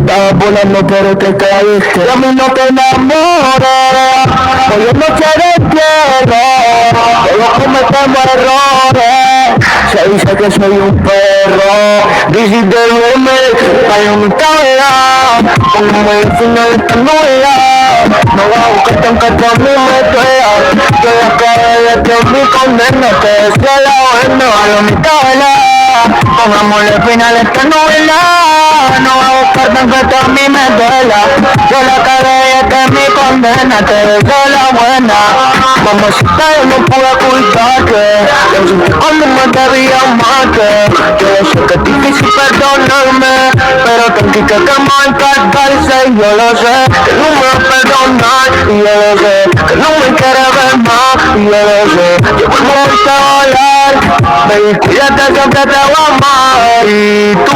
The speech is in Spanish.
estaba volando pero te caíste. Y a mí no te enamores, hoy es noche de tierra, todos cometemos errores. Se dice que soy un perro, this is the remix, para mi tabla, póngame el final de esta novela. No voy a buscarte aunque tú a mí me duela, que la cara de mi condena, te deseo la buena, para mi tabla, pongámosle final a esta novela. No voy a buscarte aunque tú a mí me duela, yo la cara de mi condena, te deseo la buena. Mamacita, yo no puedo ocultarte, yo sentí cuando me debía amarte. Yo sé que es difícil perdonarme, pero tranqui que me encargarse. Y yo lo sé, que no me va a perdonar. Y yo lo sé, que no me quiere ver más. Y yo lo sé, yo vuelvo a volar. Baby, cuídate, siempre te voy a amar. Y tú